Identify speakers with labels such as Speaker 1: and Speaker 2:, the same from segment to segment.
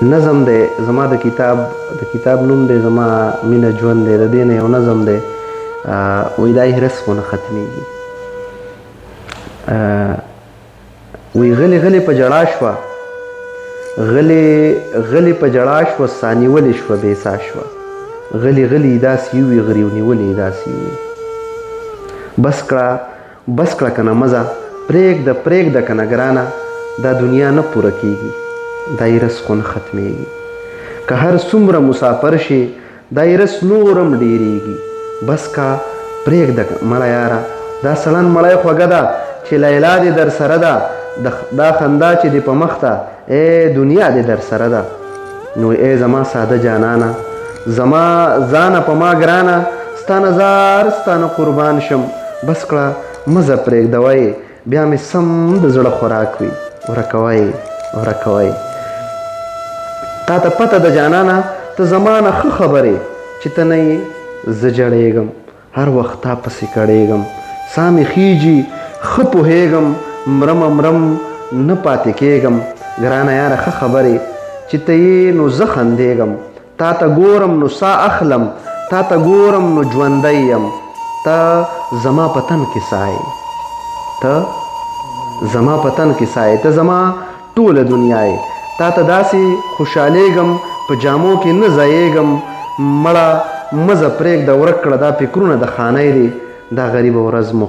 Speaker 1: نظم دی زما د کتاب نوم دی زما مینه ژوند دی. د دې نه یو نظم دی وایي دا هرس خو نه ختمیږي. وایي غلې غلې په ژړا شوه، غلې په ژړا شوه، ساه نیولې شوه بې ساه شوه. غلې غلې داسې وي غریو نیولې داسې وي. بس کړه که نه مزه پرېږده که نه ګرانه، دا دنیا نه پوره کېږي، دا هرس خو نه ختمیږي. که هر څومره مسافر شي دا هرس نور هم ډېرېږي. بس کا پرېږده مړه یاره، دا سړن مړی خوږه ده چې لیلا دې در سره ده، دا خندا چې دې په مخ ته ای دنیا دې در سره ده. نو ای زما ساده جانانه، زما ځانه په ما ګرانه، ستا نظر ستانه قربان شم. بس کړه مزه پرېږدوئ، بیا مې سم د زړه خوراک وي، ورکوئ. تا ته پته ده جانانه ته زما نه ښه خبرې چې ته نه یې زه جړېږم، هر وخت تا پسې کړېږم. ساه مې خیږي ښه پوهېږم، مرم نه پاتې کېږم. ګرانه یاره ښه خبرې چې ته یې نو زه خندېږم. تا ته ګورم نو ساه اخلم، تا ته ګورم نو ژوندی یم. ته زما په تن کې ساه یې، ته زما په تن کې ساه یې، ته زما ټوله دنیا یې. تا ته داسې خوشحالېږم په جامو کې نه ځایېږم. مړه مزه پرېږده ورک کړه دا فکرونه د خانۍ دی. دا غریبه ورځ مو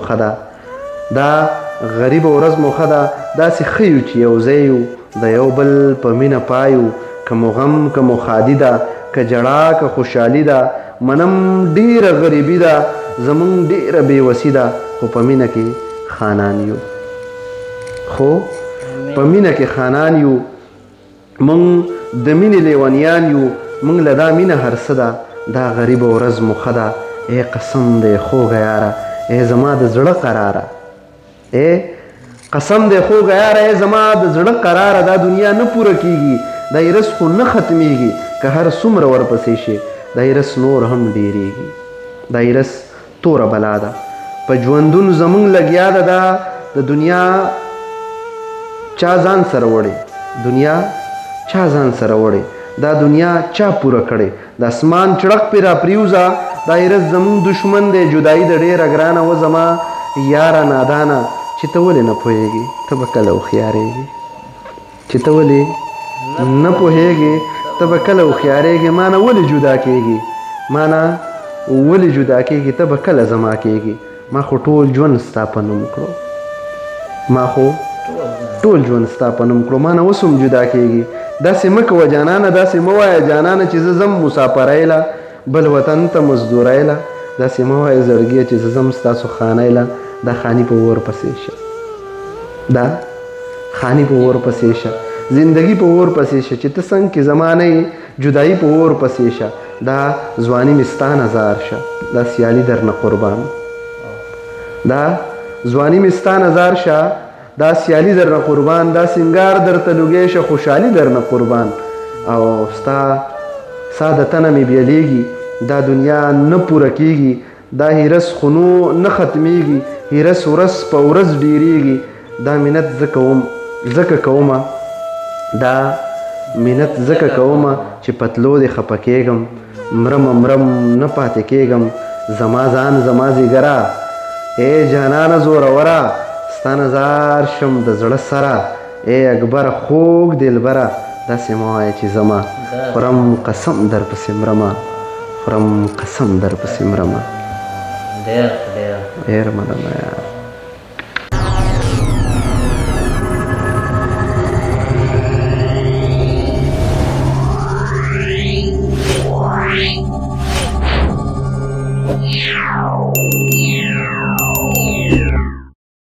Speaker 1: ښه ده، داسې ښه یو چې یو ځای یو، د یو بل په مینه پایو. که مو غم که مو ښادي ده، که ژړا که خوشحالي ده. منم ډېره غریبي ده زمونږ ډېره بېوسي ده، خو په مینه کې خانان یو. مونږ د مینې لیونیان یو، مونږ له دا مینه هر څه ده. دا غریبه ورځ مو ښه ده، ای قسم دی خوږه یاره، ای زما د زړه قراره، ای قسم دی خوږه یاره، ای زما د زړه قراره. دا دنیا نه پوره کېږي، دا هرس خو نه ختمیږي. که هر څومره ورپسې شي دا هرس نور هم ډېرېږي. دا هرس توره بلا ده په ژوندون زمونږ لګیا ده. دا د دنیا چا ځان سره وړي، دا دنیا چا پوره کړې. د اسمان چړق پې را پریوزه، دا هرس زمونږ دشمن دی. جدایي د ډېره ګرانه و زما یاره نادانه، چې ته ولې نه پوهېږې ته به کله هوښیارېږې، چې ته ولې نه پوهېږې ته به کله هوښیارېږې. ما نه ولې جدا کېږې ته به کله زما کېږې. ما خو ټول ژوند ستا په نوم کړو، ما نه اوس هم جدا کېږي. داسې مه کوه جانانه، داسې مه وایه جانانه چې زه ځم مسافرۍ له بل وطن ته مزدورۍ له. داسې مه وایه زړګیه چې زه ځم ستاسو خانۍ له. دا خاني په اور پسې شه، زندگی په اور پسې شه، چې ته څنګ کې زما نه یې جدایي په اور پسې شه. دا ځواني مې ستا نظار شه، دا سیالي در نه قربان، دا ځواني مې ستا نظار شه، دا سیالي در نه قربان. دا سنگار درته لوګی شه، خوشحالي در نه قربان. او ستا د تنه مې بیلیږي، دا دنیا نه پوره کېږي. دا هرس خو نه ختمیږي، هرس ورځ په ورځ ډېرېږي. دا منت ځکه کومه چې پتلو دې خفه کېږم. مرم نه پاتې کېږم، زما ځان زما زیګره، ای جانانه زوروره، ستا نظر شم د زړه سره. ای اکبره خوږ دلبره، داسې مه وایه چې زما خورم قسم در پسې مرمه. ډېر مننه یار.
Speaker 2: Yeah.